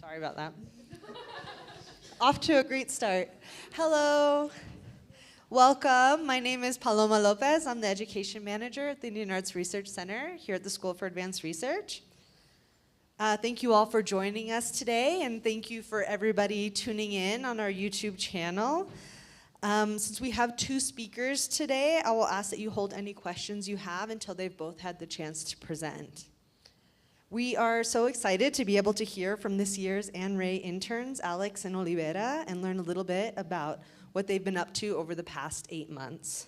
Sorry about that. Off to a great start. Hello. Welcome. My name is Paloma Lopez. I'm the Education Manager at the Indian Arts Research Center here at the School for Advanced Research. Thank you all for joining us today, and thank you for everybody tuning in on our YouTube channel. Since we have two speakers today, I will ask that you hold any questions you have until they've both had the chance to present. We are so excited to be able to hear from this year's Anne Ray interns, Alex and Olivera, and learn a little bit about what they've been up to over the past 8 months.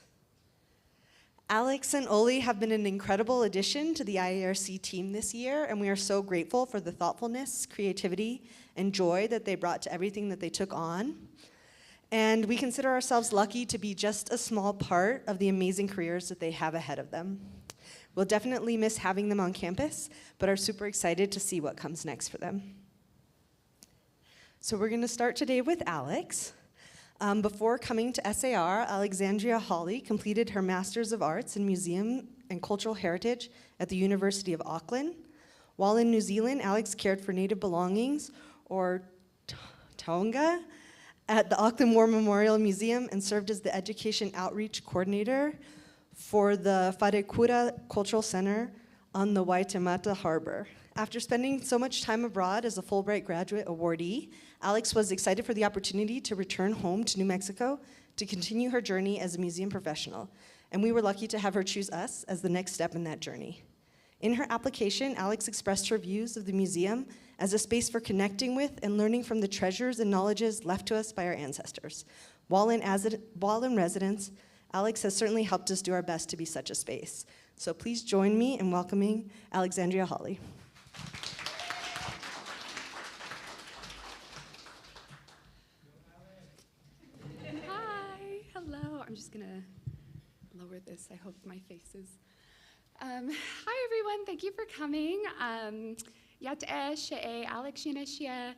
Alex and Oli have been an incredible addition to the IARC team this year, and we are so grateful for the thoughtfulness, creativity, and joy that they brought to everything that they took on. And we consider ourselves lucky to be just a small part of the amazing careers that they have ahead of them. We'll definitely miss having them on campus, but are super excited to see what comes next for them. So we're going to start today with Alex. Before coming to SAR, Alexandria Hawley completed her Masters of Arts in Museum and Cultural Heritage at the University of Auckland. While in New Zealand, Alex cared for Native belongings, or taonga, at the Auckland War Memorial Museum and served as the Education Outreach Coordinator for the Wharekura Cultural Center on the Waitemata Harbor. After spending so much time abroad as a Fulbright graduate awardee, Alex was excited for the opportunity to return home to New Mexico to continue her journey as a museum professional, and we were lucky to have her choose us as the next step in that journey. In her application, Alex expressed her views of the museum as a space for connecting with and learning from the treasures and knowledges left to us by our ancestors. While in residence, Alex has certainly helped us do our best to be such a space. So please join me in welcoming Alexandria Hawley. Hi, hello. I'm just gonna lower this. I hope my face is. Hi everyone, thank you for coming. Yat she'e Alex Yineshia,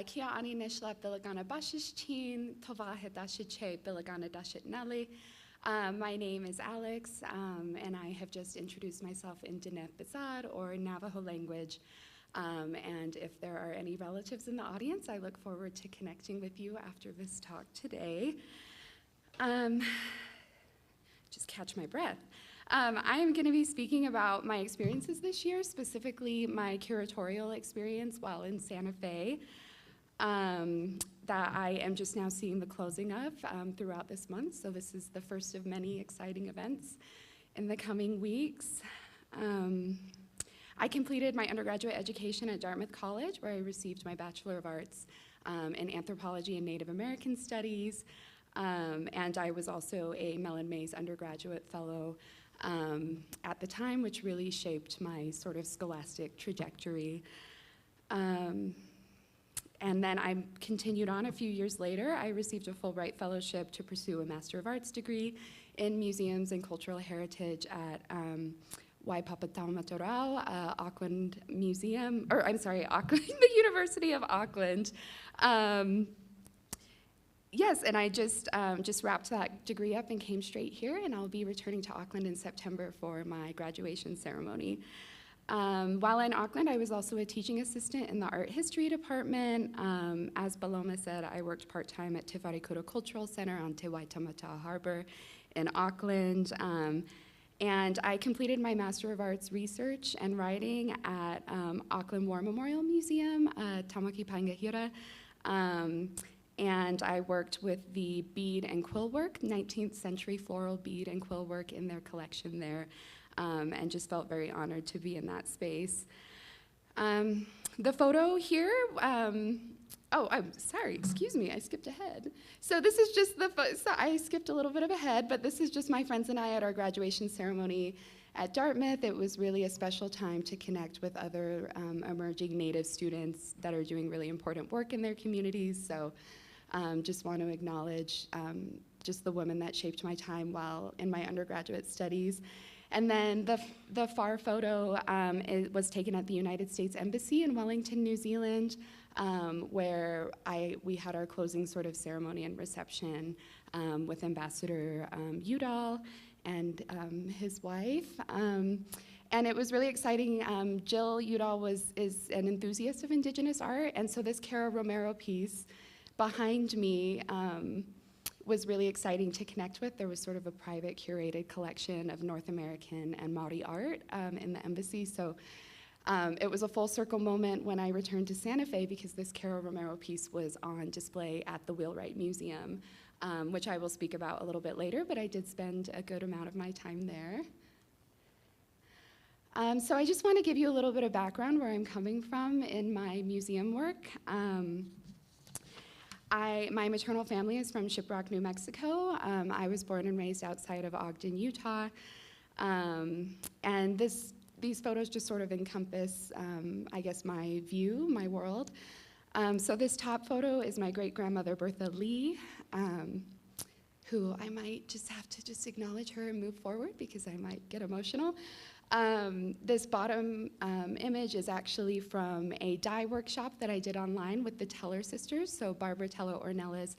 Kia Ani Nishla Bilagana Bashishchin, Tova Hedashiche Bilagana Dashit Nali. My name is Alex, and I have just introduced myself in Diné or Navajo language. And if there are any relatives in the audience, I look forward to connecting with you after this talk today. Just catch my breath. I am going to be speaking about my experiences this year, specifically my curatorial experience while in Santa Fe, that I am just now seeing the closing of throughout this month. So this is the first of many exciting events in the coming weeks. I completed my undergraduate education at Dartmouth College, where I received my Bachelor of Arts in Anthropology and Native American Studies, and I was also a Mellon Mays undergraduate fellow at the time, which really shaped my sort of scholastic trajectory. And then I continued on a few years later. I received a Fulbright Fellowship to pursue a Master of Arts degree in Museums and Cultural Heritage at Waipapataumatorau, Auckland Museum, or I'm sorry, Auckland, the University of Auckland. Yes, and I just wrapped that degree up and came straight here, and I'll be returning to Auckland in September for my graduation ceremony. While in Auckland, I was also a teaching assistant in the art history department. As Paloma said, I worked part-time at Te Wharekura Cultural Center on Te Waitemata Harbor in Auckland. And I completed my Master of Arts Research and Writing at Auckland War Memorial Museum, Tamaki Paingahira. And I worked with the bead and quill work, 19th century floral bead and quill work in their collection there, and just felt very honored to be in that space. The photo here, oh, I'm sorry, excuse me, I skipped ahead. So this is just so I skipped a little bit of ahead, but this is just my friends and I at our graduation ceremony at Dartmouth. It was really a special time to connect with other emerging Native students that are doing really important work in their communities. So just want to acknowledge just the women that shaped my time while in my undergraduate studies. And then the far photo it was taken at the United States Embassy in Wellington, New Zealand, where we had our closing sort of ceremony and reception with Ambassador Udall and his wife. And it was really exciting. Jill Udall is an enthusiast of Indigenous art, and so this Cara Romero piece behind me was really exciting to connect with. There was sort of a private curated collection of North American and Maori art in the embassy. So it was a full circle moment when I returned to Santa Fe because this Cara Romero piece was on display at the Wheelwright Museum, which I will speak about a little bit later, but I did spend a good amount of my time there. So I just want to give you a little bit of background where I'm coming from in my museum work. My maternal family is from Shiprock, New Mexico. I was born and raised outside of Ogden, Utah. And these photos just sort of encompass, I guess, my view, my world. So this top photo is my great-grandmother, Bertha Lee, who I might just have to just acknowledge her and move forward because I might get emotional. This bottom image is actually from a dye workshop that I did online with the Teller sisters. So Barbara Teller Ornelas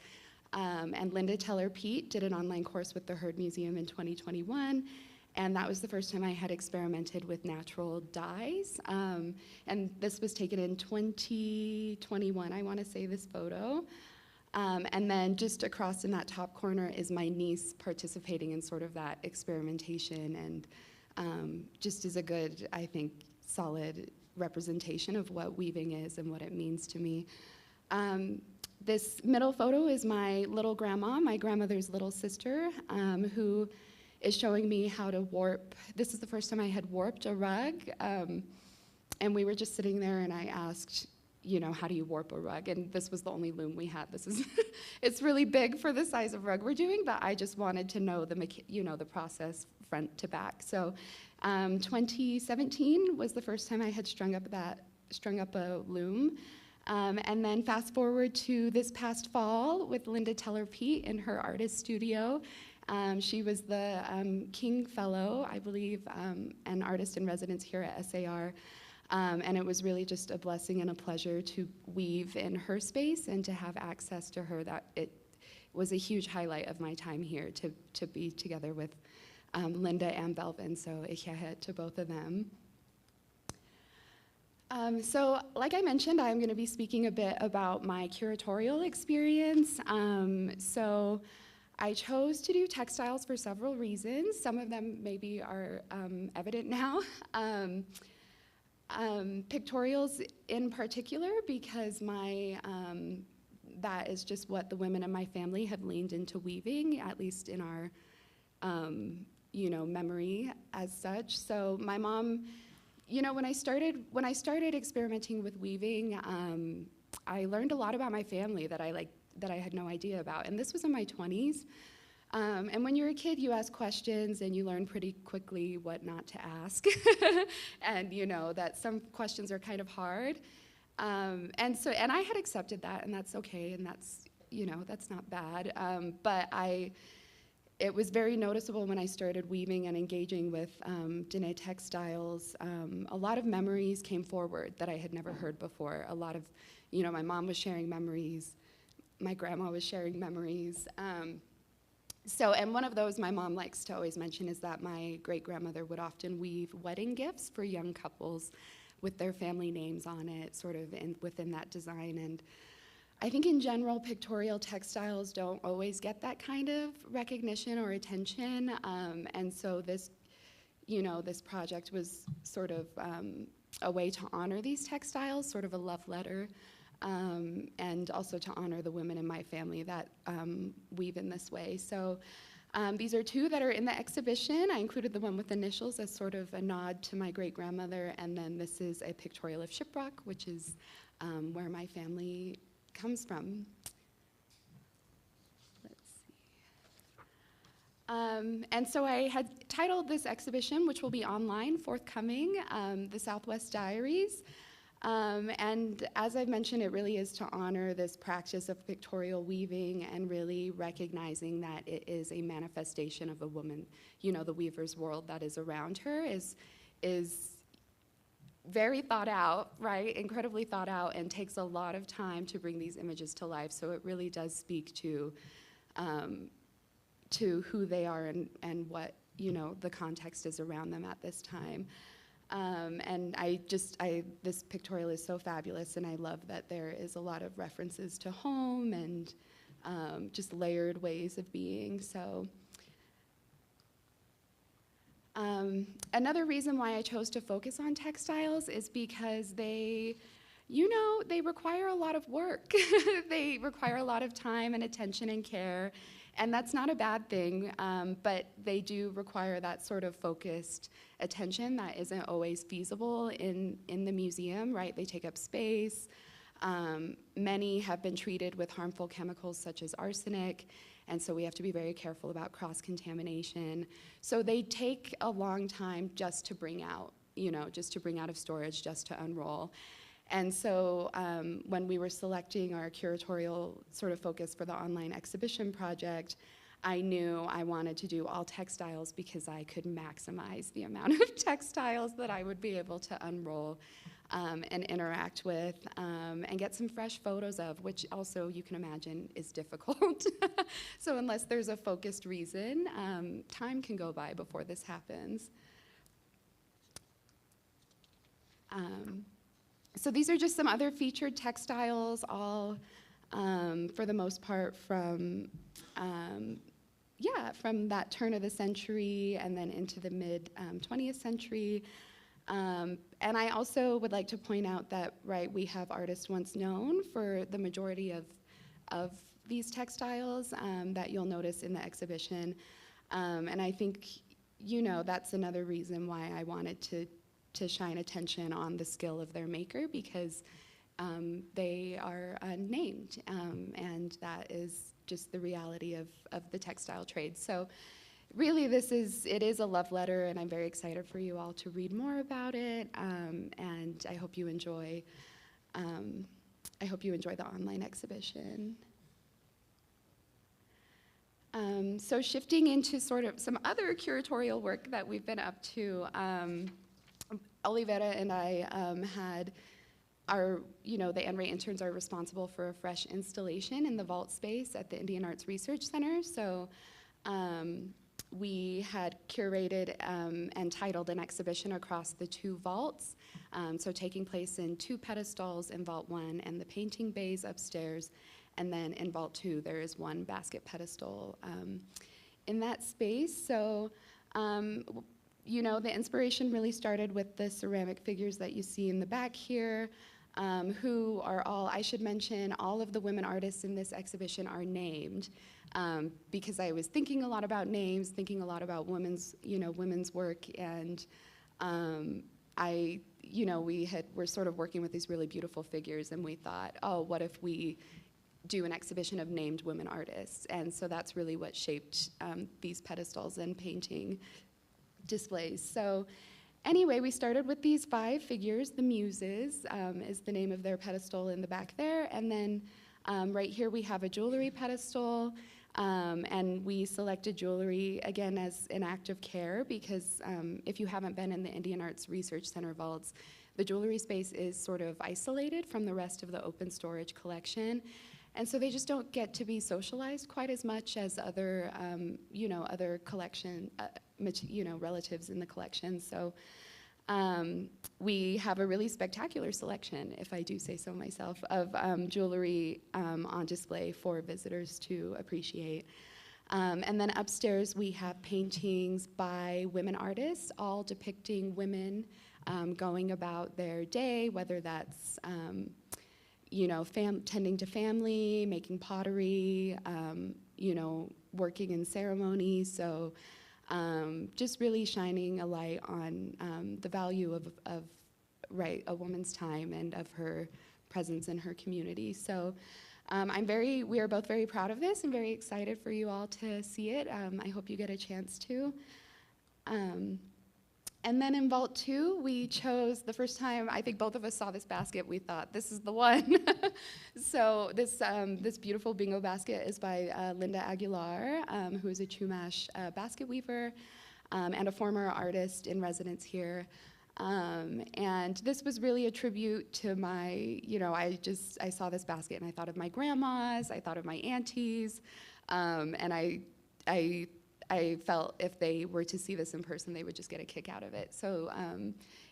and Linda Teller Pete did an online course with the Heard Museum in 2021. And that was the first time I had experimented with natural dyes. And this was taken in 2021, I want to say, this photo. And then just across in that top corner is my niece participating in sort of that experimentation, and just is a good, I think, solid representation of what weaving is and what it means to me. This middle photo is my little grandma, my grandmother's little sister, who is showing me how to warp. This is the first time I had warped a rug, and we were just sitting there, and I asked, you know, how do you warp a rug? And this was the only loom we had. This is, it's really big for the size of rug we're doing, but I just wanted to know the process front to back. So 2017 was the first time I had strung up a loom. And then fast forward to this past fall with Linda Teller Pete in her artist studio. She was the King Fellow, I believe, an artist in residence here at SAR. And it was really just a blessing and a pleasure to weave in her space and to have access to her. That it was a huge highlight of my time here to be together with Linda and Belvin, so ikiahe to both of them. So like I mentioned, I'm going to be speaking a bit about my curatorial experience. So I chose to do textiles for several reasons. Some of them maybe are evident now. Pictorials in particular, because that is just what the women in my family have leaned into weaving, at least in our memory as such. So my mom, when I started experimenting with weaving, I learned a lot about my family that I had no idea about, and this was in my 20s. And when you're a kid, you ask questions and you learn pretty quickly what not to ask. And that some questions are kind of hard. And I had accepted that, and that's okay, and that's not bad. But it was very noticeable when I started weaving and engaging with Diné textiles. A lot of memories came forward that I had never heard before. A lot of, my mom was sharing memories, my grandma was sharing memories. And one of those my mom likes to always mention is that my great-grandmother would often weave wedding gifts for young couples with their family names on it, sort of within that design. And I think in general, pictorial textiles don't always get that kind of recognition or attention. And so this project was sort of a way to honor these textiles, sort of a love letter. And also to honor the women in my family that weave in this way. So these are two that are in the exhibition. I included the one with initials as sort of a nod to my great-grandmother, and then this is a pictorial of Shiprock, which is where my family comes from. Let's see. And so I had titled this exhibition, which will be online, forthcoming, The Southwest Diaries. And as I've mentioned, it really is to honor this practice of pictorial weaving and really recognizing that it is a manifestation of a woman, the weaver's world that is around her is very thought out, right? Incredibly thought out, and takes a lot of time to bring these images to life. So it really does speak to who they are and what, the context is around them at this time. And this pictorial is so fabulous, and I love that there is a lot of references to home and just layered ways of being. So another reason why I chose to focus on textiles is because they require a lot of work. They require a lot of time and attention and care, and that's not a bad thing, but they do require that sort of focused attention that isn't always feasible in the museum, right? They take up space. Many have been treated with harmful chemicals such as arsenic, and so we have to be very careful about cross-contamination. So they take a long time just to bring out, just to bring out of storage, just to unroll. And so when we were selecting our curatorial sort of focus for the online exhibition project, I knew I wanted to do all textiles because I could maximize the amount of textiles that I would be able to unroll and interact with and get some fresh photos of, which also you can imagine is difficult. So unless there's a focused reason, time can go by before this happens. So these are just some other featured textiles, all for the most part from that turn of the century and then into the mid 20th century. And I also would like to point out that, right, we have artists once known for the majority of these textiles that you'll notice in the exhibition. And I think, that's another reason why I wanted to shine attention on the skill of their maker, because they are unnamed, and that is just the reality of the textile trade. So really it is a love letter, and I'm very excited for you all to read more about it, and I hope you enjoy the online exhibition. So shifting into sort of some other curatorial work that we've been up to, Olivera and I had the NRA interns are responsible for a fresh installation in the vault space at the Indian Arts Research Center. So we had curated and titled an exhibition across the two vaults. So taking place in two pedestals in Vault 1 and the painting bays upstairs. And then in Vault 2, there is one basket pedestal in that space. So the inspiration really started with the ceramic figures that you see in the back here, who are all, I should mention, all of the women artists in this exhibition are named, because I was thinking a lot about names, thinking a lot about women's work, and we're sort of working with these really beautiful figures, and we thought, oh, what if we do an exhibition of named women artists? And so that's really what shaped these pedestals and painting displays. So anyway, we started with these 5 figures. The Muses is the name of their pedestal in the back there. And then right here we have a jewelry pedestal. And we selected jewelry, again, as an act of care, because if you haven't been in the Indian Arts Research Center vaults, the jewelry space is sort of isolated from the rest of the open storage collection. And so they just don't get to be socialized quite as much as other, other collection, relatives in the collection. So we have a really spectacular selection, if I do say so myself, of jewelry on display for visitors to appreciate. And then upstairs we have paintings by women artists, all depicting women going about their day, whether that's tending to family, making pottery, working in ceremonies. So just really shining a light on the value of a woman's time and of her presence in her community. So we are both very proud of this and very excited for you all to see it. I hope you get a chance to. And then in Vault 2, we chose, the first time I think both of us saw this basket, we thought, this is the one. So this beautiful bingo basket is by Linda Aguilar, who is a Chumash basket weaver and a former artist in residence here. And this was really a tribute to my, I saw this basket and I thought of my grandmas, I thought of my aunties, and I I felt if they were to see this in person, they would just get a kick out of it. So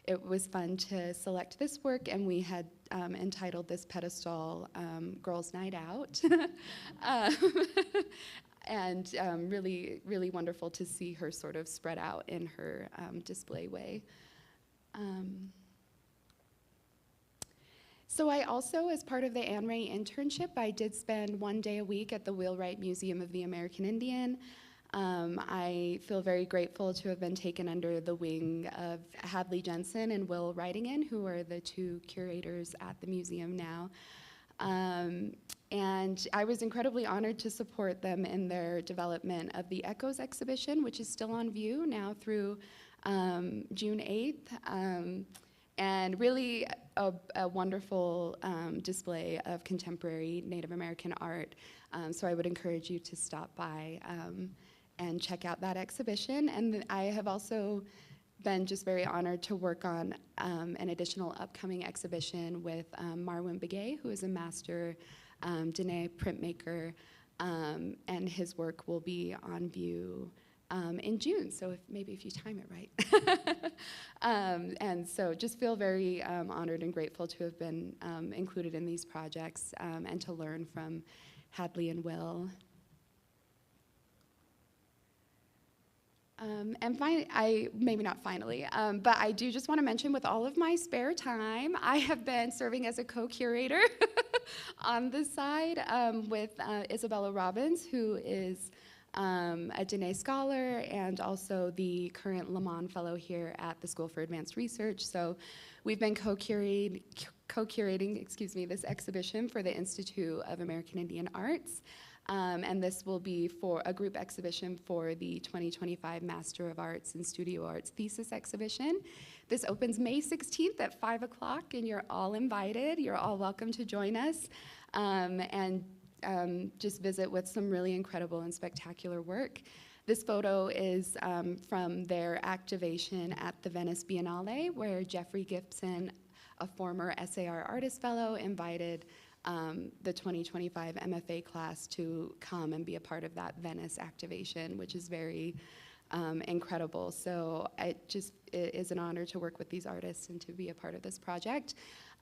it was fun to select this work, and we had entitled this pedestal Girls' Night Out. And really, really wonderful to see her sort of spread out in her display way. So I also, as part of the Anne Ray internship, I did spend 1 day a week at the Wheelwright Museum of the American Indian. I feel very grateful to have been taken under the wing of Hadley Jensen and Will Wrightingham, who are the two curators at the museum now. And I was incredibly honored to support them in their development of the Echoes exhibition, which is still on view now through June 8th. And really a wonderful display of contemporary Native American art. So I would encourage you to stop by and check out that exhibition. And I have also been just very honored to work on an additional upcoming exhibition with Marwin Begay, who is a master Diné printmaker, and his work will be on view in June, so maybe if you time it right. And so just feel very honored and grateful to have been included in these projects and to learn from Hadley and Will. And maybe not finally, but I do just want to mention with all of my spare time, I have been serving as a co-curator on the side with Isabella Robbins, who is a Diné scholar and also the current Lamont Fellow here at the School for Advanced Research. So we've been co-curating this exhibition for the Institute of American Indian Arts. And this will be for a group exhibition for the 2025 Master of Arts in Studio Arts thesis exhibition. This opens May 16th at 5 o'clock, and you're all invited. You're all welcome to join us and just visit with some really incredible and spectacular work. This photo is from their activation at the Venice Biennale, where Jeffrey Gibson, a former SAR Artist Fellow, invited the 2025 MFA class to come and be a part of that Venice activation, which is very incredible. So it is an honor to work with these artists and to be a part of this project.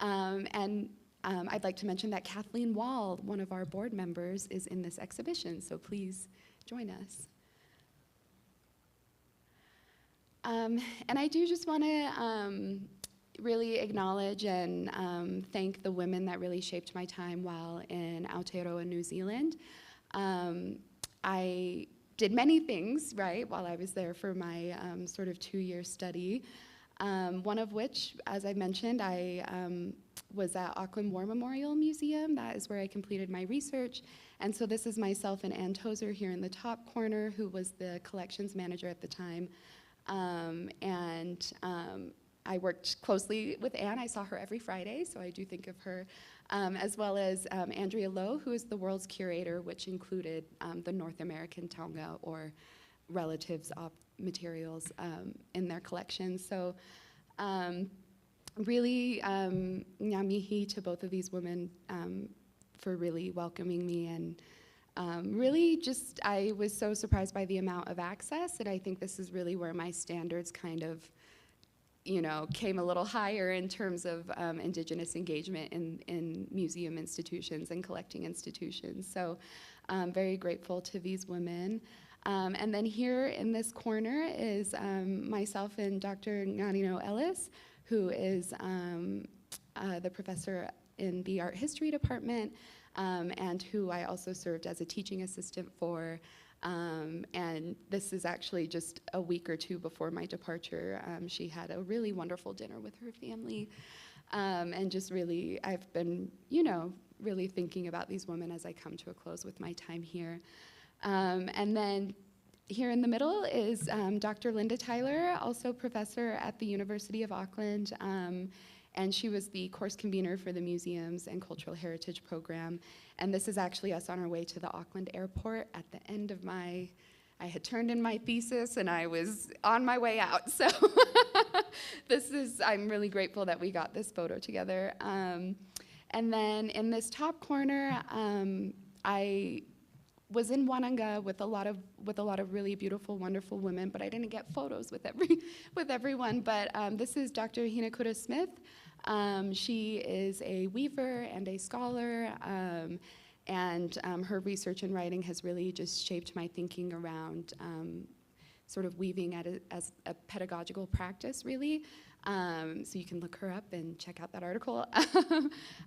I'd like to mention that Kathleen Wall, one of our board members, is in this exhibition, so please join us. And I do just want to really acknowledge and thank the women that really shaped my time while in Aotearoa, New Zealand. I did many things, right, while I was there for my sort of 2-year study. One of which, as I mentioned, I was at Auckland War Memorial Museum. That is where I completed my research. And so this is myself and Ann Tozer here in the top corner, who was the collections manager at the time. I worked closely with Anne. I saw her every Friday, so I do think of her, as well as Andrea Lowe, who is the world's curator, which included the North American Tonga or relatives of materials in their collections. So really ngā mihi to both of these women for really welcoming me, and really just I was so surprised by the amount of access, and I think this is really where my standards kind of came a little higher in terms of Indigenous engagement in museum institutions and collecting institutions. So I'm very grateful to these women. And then here in this corner is myself and Dr. Nganino Ellis, who is the professor in the art history department, and who I also served as a teaching assistant for. And this is actually just a week or two before my departure. She had a really wonderful dinner with her family. And just really, I've been, really thinking about these women as I come to a close with my time here. And then here in the middle is Dr. Linda Tyler, also professor at the University of Auckland. And she was the course convener for the Museums and Cultural Heritage Program. And this is actually us on our way to the Auckland airport at the end of I had turned in my thesis and I was on my way out. So I'm really grateful that we got this photo together. And then in this top corner, I was in Wananga with a lot of really beautiful, wonderful women, but I didn't get photos with everyone. But this is Dr. Hinekura Smith. She is a weaver and a scholar, and her research and writing has really just shaped my thinking around sort of weaving as a pedagogical practice, really. So you can look her up and check out that article.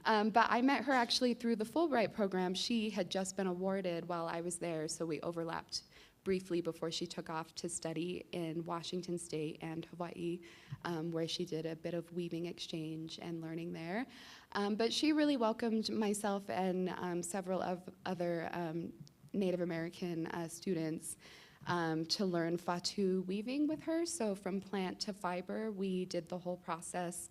But I met her actually through the Fulbright program. She had just been awarded while I was there, so we overlapped briefly before she took off to study in Washington State and Hawaii, where she did a bit of weaving exchange and learning there. But she really welcomed myself and several of other Native American students to learn fatu weaving with her. So from plant to fiber, we did the whole process,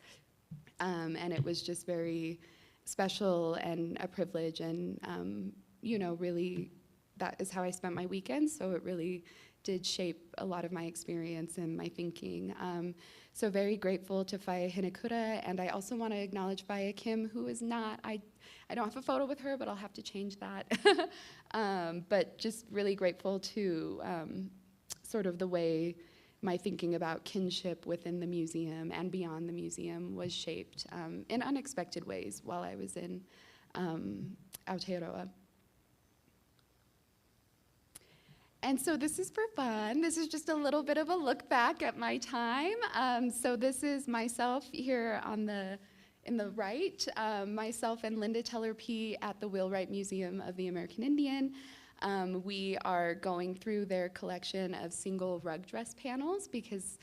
and it was just very special and a privilege, and you know, really, that is how I spent my weekends. So it really did shape a lot of my experience and my thinking. So very grateful to Faye Hinekura, and I also want to acknowledge Faye Kim, who is not, I don't have a photo with her, but I'll have to change that. But just really grateful to sort of the way my thinking about kinship within the museum and beyond the museum was shaped in unexpected ways while I was in Aotearoa. And so this is for fun. This is just a little bit of a look back at my time. So this is myself here on in the right, myself and Linda Teller P. at the Wheelwright Museum of the American Indian. We are going through their collection of single rug dress panels because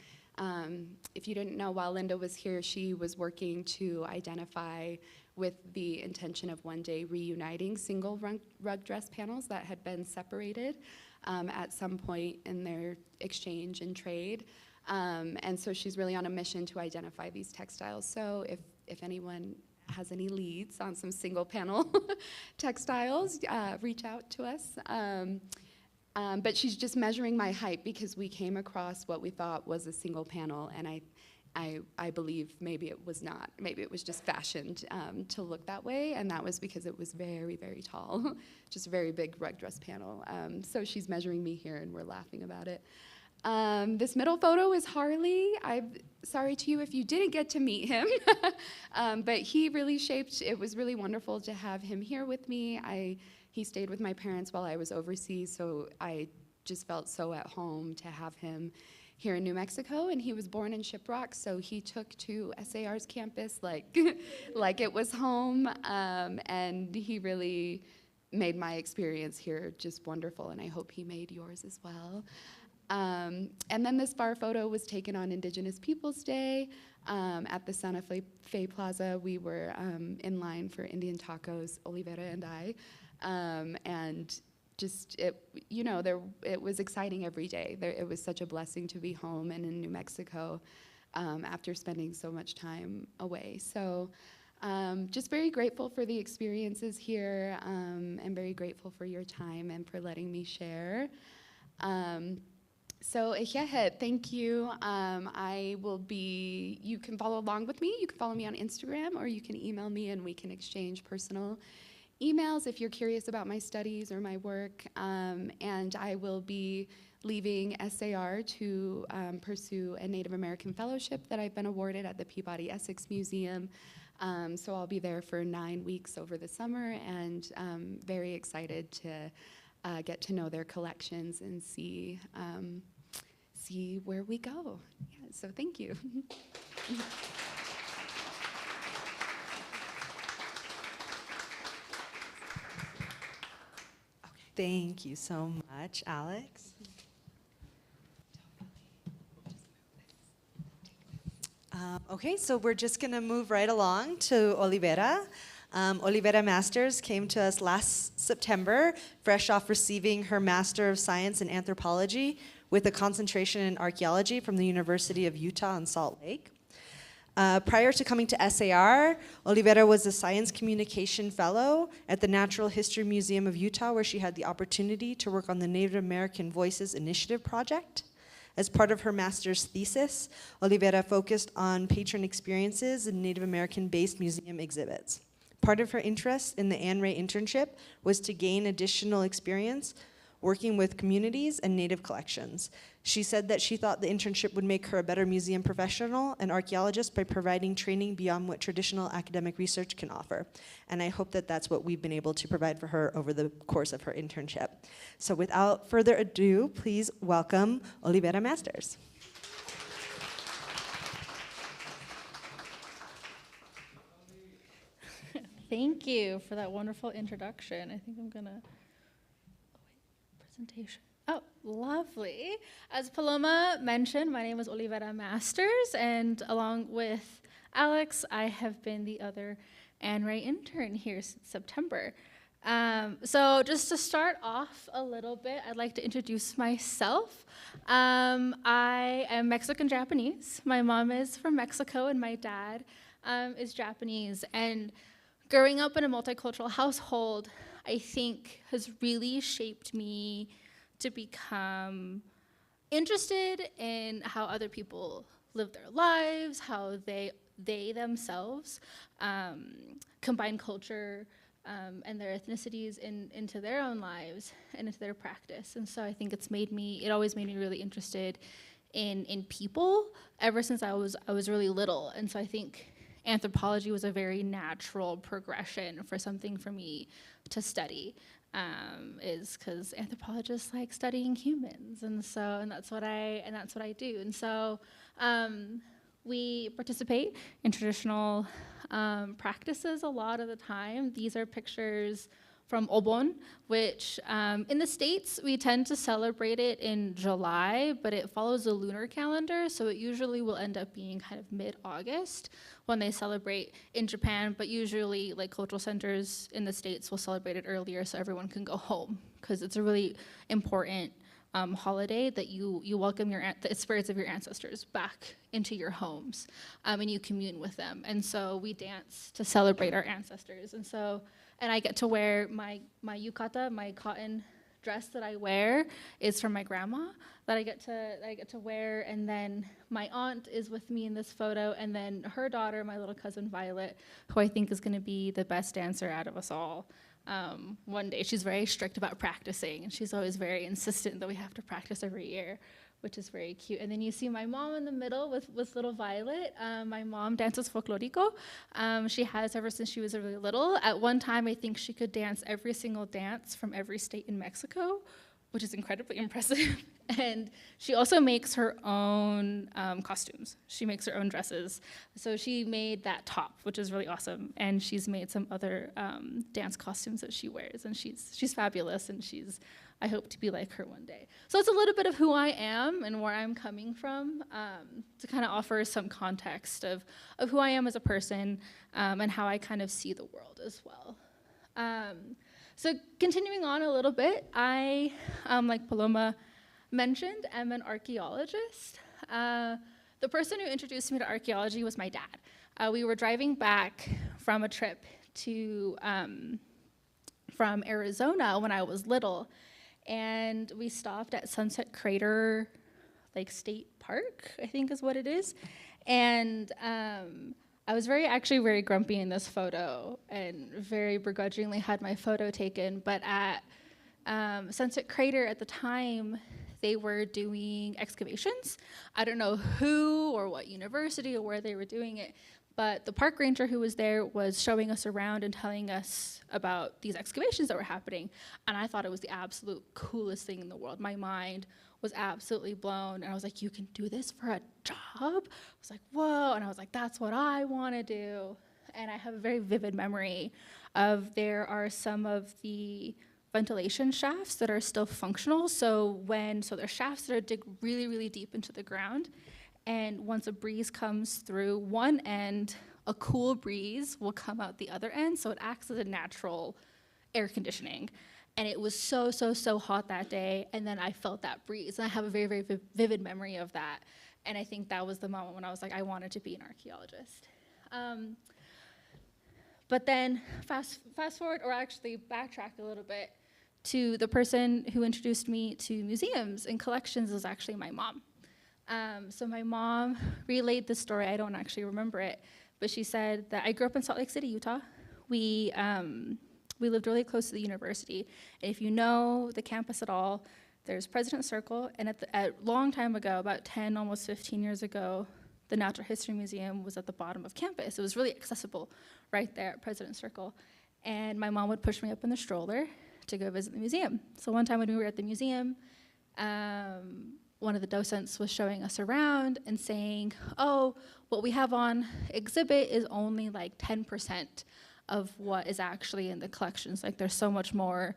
if you didn't know, while Linda was here, she was working to identify with the intention of one day reuniting single rug dress panels that had been separated at some point in their exchange and trade. And so she's really on a mission to identify these textiles. So if anyone has any leads on some single panel textiles, reach out to us. But she's just measuring my height because we came across what we thought was a single panel, and I believe maybe it was not. Maybe it was just fashioned to look that way, and that was because it was very, very tall, just a very big rug dress panel. So she's measuring me here, and we're laughing about it. This middle photo is Harley. I'm sorry to you if you didn't get to meet him, but he really shaped, it was really wonderful to have him here with me. He stayed with my parents while I was overseas, so I just felt so at home to have him here in New Mexico, and he was born in Shiprock, so he took to SAR's campus like it was home, and he really made my experience here just wonderful, and I hope he made yours as well. And then this far photo was taken on Indigenous Peoples Day at the Santa Fe Plaza. We were in line for Indian tacos, Olivera and I, and just it was exciting every day. It was such a blessing to be home and in New Mexico after spending so much time away. So just very grateful for the experiences here, and very grateful for your time and for letting me share. So thank you. You can follow along with me. You can follow me on Instagram, or you can email me and we can exchange personal emails if you're curious about my studies or my work. And I will be leaving SAR to pursue a Native American fellowship that I've been awarded at the Peabody Essex Museum. So I'll be there for 9 weeks over the summer, and very excited to get to know their collections and see where we go. Yeah, so thank you. Thank you so much, Alex. Okay, so we're just going to move right along to Olivera. Olivera Masters came to us last September, fresh off receiving her Master of Science in Anthropology with a concentration in archaeology from the University of Utah in Salt Lake. Prior to coming to SAR, Olivera was a Science Communication Fellow at the Natural History Museum of Utah, where she had the opportunity to work on the Native American Voices Initiative project. As part of her master's thesis, Olivera focused on patron experiences in Native American-based museum exhibits. Part of her interest in the Anne Ray internship was to gain additional experience working with communities and native collections. She said that she thought the internship would make her a better museum professional and archaeologist by providing training beyond what traditional academic research can offer. And I hope that that's what we've been able to provide for her over the course of her internship. So without further ado, please welcome Olivera Masters. Thank you for that wonderful introduction. I think I'm gonna, presentation. Oh, lovely. As Paloma mentioned, my name is Olivera Masters, and along with Alex, I have been the other Anne Ray intern here since September. So just to start off a little bit, I'd like to introduce myself. I am Mexican-Japanese. My mom is from Mexico, and my dad is Japanese. And growing up in a multicultural household, I think has really shaped me to become interested in how other people live their lives, how they themselves combine culture and their ethnicities into their own lives and into their practice. And so I think it always made me really interested in people ever since I was really little. And so I think anthropology was a very natural progression for something for me to study, is because anthropologists like studying humans, and that's what I do. And so we participate in traditional practices a lot of the time. These are pictures from Obon, which in the States, we tend to celebrate it in July, but it follows a lunar calendar, so it usually will end up being kind of mid-August when they celebrate in Japan, but usually like cultural centers in the States will celebrate it earlier so everyone can go home, because it's a really important holiday that you welcome the spirits of your ancestors back into your homes, and you commune with them. And so we dance to celebrate our ancestors. And I get to wear my yukata, my cotton dress that I wear is from my grandma that I get to wear. And then my aunt is with me in this photo, and then her daughter, my little cousin Violet, who I think is going to be the best dancer out of us all. One day. She's very strict about practicing, and she's always very insistent that we have to practice every year, which is very cute. And then you see my mom in the middle with little Violet. My mom dances folklorico. She has ever since she was really little. At one time, I think she could dance every single dance from every state in Mexico, which is incredibly impressive. And she also makes her own costumes. She makes her own dresses. So she made that top, which is really awesome. And she's made some other dance costumes that she wears. And she's fabulous, and I hope to be like her one day. So it's a little bit of who I am and where I'm coming from, to kind of offer some context of who I am as a person, and how I kind of see the world as well. So continuing on a little bit, I, like Paloma mentioned, am an archaeologist. The person who introduced me to archaeology was my dad. We were driving back from a trip from Arizona when I was little, and we stopped at Sunset Crater, like State Park, I think is what it is. And I was actually very grumpy in this photo and very begrudgingly had my photo taken. But at Sunset Crater at the time, they were doing excavations. I don't know who or what university or where they were doing it, but the park ranger who was there was showing us around and telling us about these excavations that were happening. And I thought it was the absolute coolest thing in the world. My mind was absolutely blown. And I was like, you can do this for a job? I was like, whoa. And I was like, that's what I want to do. And I have a very vivid memory of there are some of the ventilation shafts that are still functional. So there's shafts that are dig really, really deep into the ground. And once a breeze comes through one end, a cool breeze will come out the other end. So it acts as a natural air conditioning. And it was so, so, so hot that day. And then I felt that breeze. And I have a very, very vivid memory of that. And I think that was the moment when I was like, I wanted to be an archaeologist. But then fast forward, or actually backtrack a little bit, to the person who introduced me to museums and collections was actually my mom. So my mom relayed this story. I don't actually remember it, but she said that I grew up in Salt Lake City, Utah, we lived really close to the university. And if you know the campus at all, there's President's Circle, and at a long time ago, about 10, almost 15 years ago, the Natural History Museum was at the bottom of campus. It was really accessible right there at President's Circle. And my mom would push me up in the stroller to go visit the museum. So one time when we were at the museum, one of the docents was showing us around and saying, oh, what we have on exhibit is only like 10% of what is actually in the collections. Like there's so much more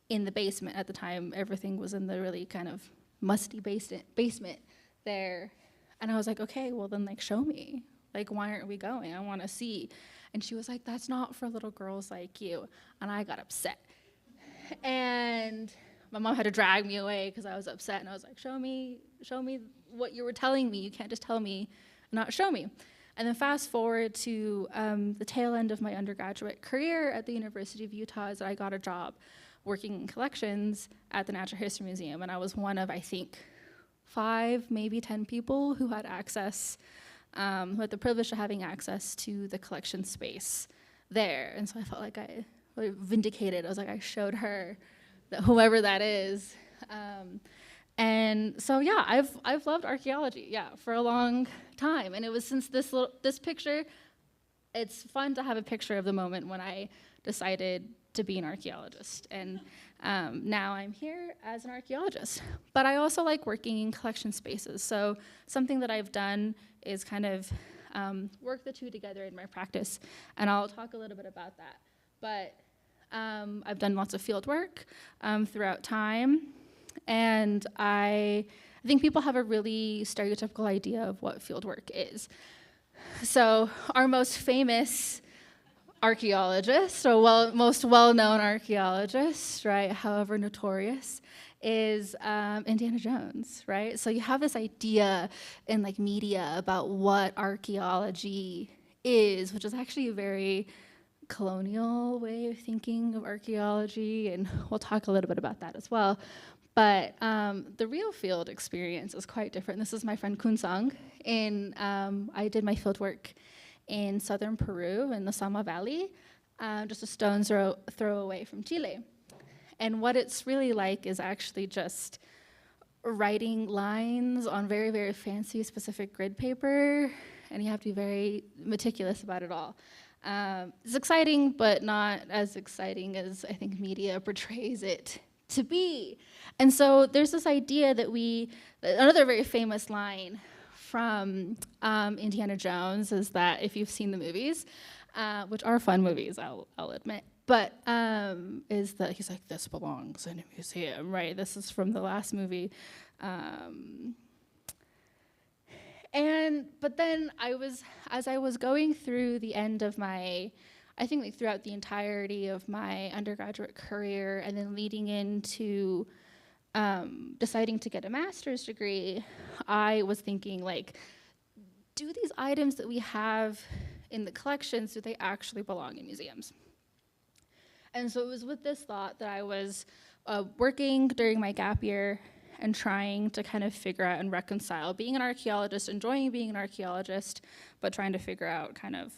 in the basement. At the time, everything was in the really kind of musty basement there. And I was like, okay, well then like show me. Like why aren't we going? I want to see. And she was like, that's not for little girls like you. And I got upset. And my mom had to drag me away because I was upset. And I was like, show me what you were telling me. You can't just tell me and not show me. And then fast forward to the tail end of my undergraduate career at the University of Utah is that I got a job working in collections at the Natural History Museum. And I was one of, I think, 5, maybe 10 people who had access, who had the privilege of having access to the collection space there. And so I felt like I really vindicated. I was like, I showed her that whoever that is. And so yeah, I've loved archaeology, for a long time. And it was since this picture, it's fun to have a picture of the moment when I decided to be an archaeologist. And now I'm here as an archaeologist. But I also like working in collection spaces. So something that I've done is kind of work the two together in my practice. And I'll talk a little bit about that. But I've done lots of field work throughout time. And I think people have a really stereotypical idea of what field work is. So our most famous archaeologist, or most well-known archaeologist, right, however notorious, is Indiana Jones, right? So you have this idea in like media about what archaeology is, which is actually a very colonial way of thinking of archaeology, and we'll talk a little bit about that as well. But the real field experience is quite different. This is my friend Kunsang. I did my field work in southern Peru in the Sama Valley, just a stone's throw away from Chile. And what it's really like is actually just writing lines on very, very fancy specific grid paper, and you have to be very meticulous about it all. It's exciting, but not as exciting as I think media portrays it to be. And so there's this idea that another very famous line from Indiana Jones is that, if you've seen the movies, which are fun movies, I'll admit, but is that he's like, this belongs in a museum, right? This is from the last movie. But then as I was going through the end of I think like throughout the entirety of my undergraduate career, and then leading into deciding to get a master's degree, I was thinking like, do these items that we have in the collections, do they actually belong in museums? And so it was with this thought that I was working during my gap year and trying to kind of figure out and reconcile being an archaeologist, enjoying being an archaeologist, but trying to figure out kind of,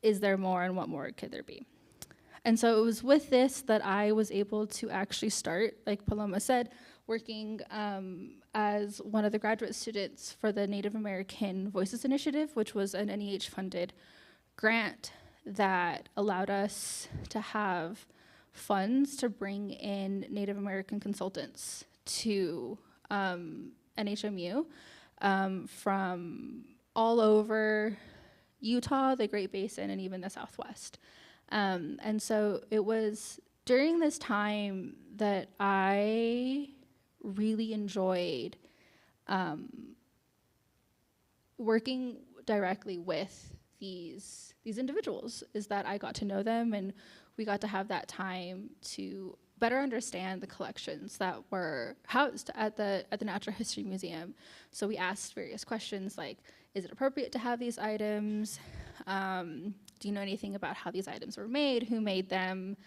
is there more and what more could there be? And so it was with this that I was able to actually start, like Paloma said, working as one of the graduate students for the Native American Voices Initiative, which was an NEH-funded grant that allowed us to have funds to bring in Native American consultants to NHMU from all over Utah, the Great Basin, and even the Southwest. And so it was during this time that I really enjoyed working directly with these individuals, is that I got to know them, and we got to have that time to better understand the collections that were housed at the Natural History Museum. So we asked various questions like, is it appropriate to have these items? Do you know anything about how these items were made? Who made them?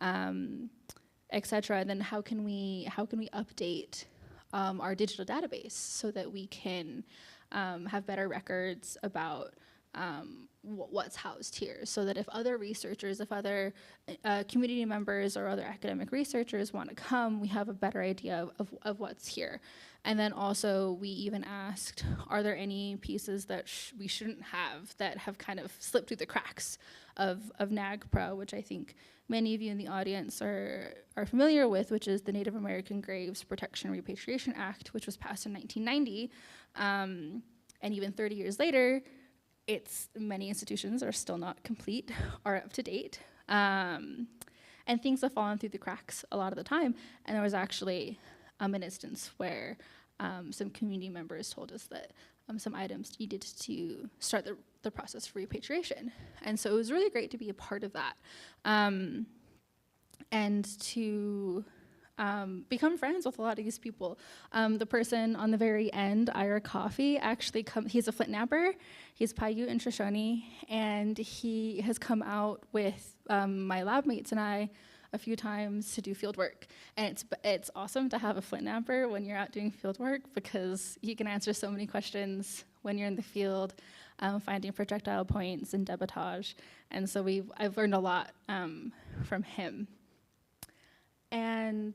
Et cetera. And then how can we update our digital database so that we can have better records about what's housed here, so that if other researchers, if other community members or other academic researchers want to come, we have a better idea of what's here. And then also we even asked, are there any pieces that we shouldn't have that have kind of slipped through the cracks of NAGPRA, which I think many of you in the audience are familiar with, which is the Native American Graves Protection and Repatriation Act, which was passed in 1990. And even 30 years later, many institutions are still not complete or up to date. And things have fallen through the cracks a lot of the time. And there was actually an instance where some community members told us that some items needed to start the process for repatriation. And so it was really great to be a part of that. And to become friends with a lot of these people. The person on the very end, IARC Coffee, actually he's a Flint Napper. He's Paiute and Shoshone, and he has come out with my lab mates and I a few times to do field work. And it's awesome to have a Flint Napper when you're out doing field work, because he can answer so many questions when you're in the field, finding projectile points and debitage. And so I've learned a lot from him. And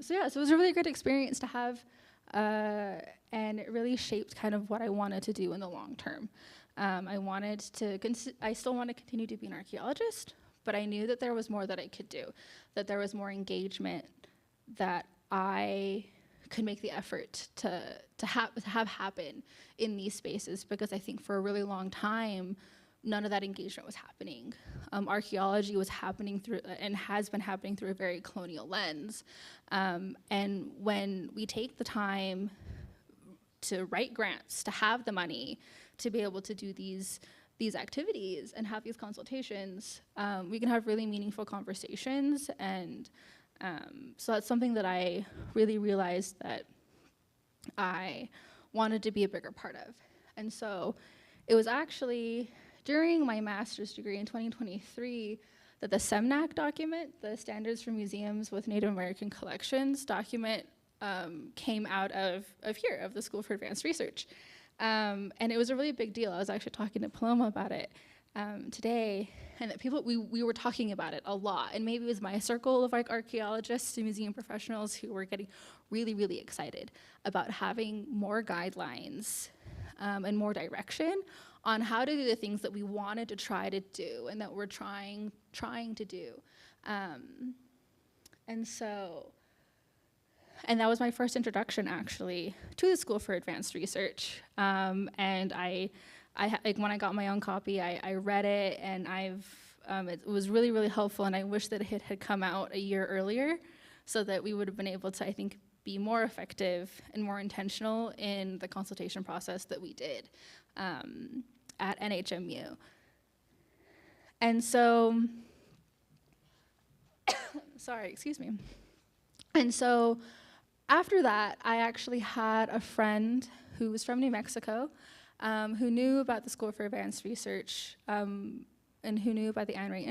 so it was a really great experience to have, and it really shaped kind of what I wanted to do in the long term. I still want to continue to be an archaeologist, but I knew that there was more that I could do, that there was more engagement that I could make the effort to have happen in these spaces, because I think for a really long time, none of that engagement was happening. Archaeology was happening through, and has been happening through, a very colonial lens. And when we take the time to write grants, to have the money, to be able to do these activities and have these consultations, we can have really meaningful conversations. And so that's something that I really realized that I wanted to be a bigger part of. And so it was actually during my master's degree in 2023 that the SEMNAC document, the Standards for Museums with Native American Collections document, came out of here, of the School for Advanced Research. And it was a really big deal. I was actually talking to Paloma about it today, and that we were talking about it a lot. And maybe it was my circle of like archaeologists and museum professionals who were getting really, really excited about having more guidelines and more direction on how to do the things that we wanted to try to do and that we're trying to do. And that was my first introduction, actually, to the School for Advanced Research. And when I got my own copy, I read it, and it was really, really helpful, and I wish that it had come out a year earlier so that we would have been able to, I think, be more effective and more intentional in the consultation process that we did at NHMU. And so, sorry, excuse me. And so after that, I actually had a friend who was from New Mexico, who knew about the School for Advanced Research, and who knew about the Ayn Rand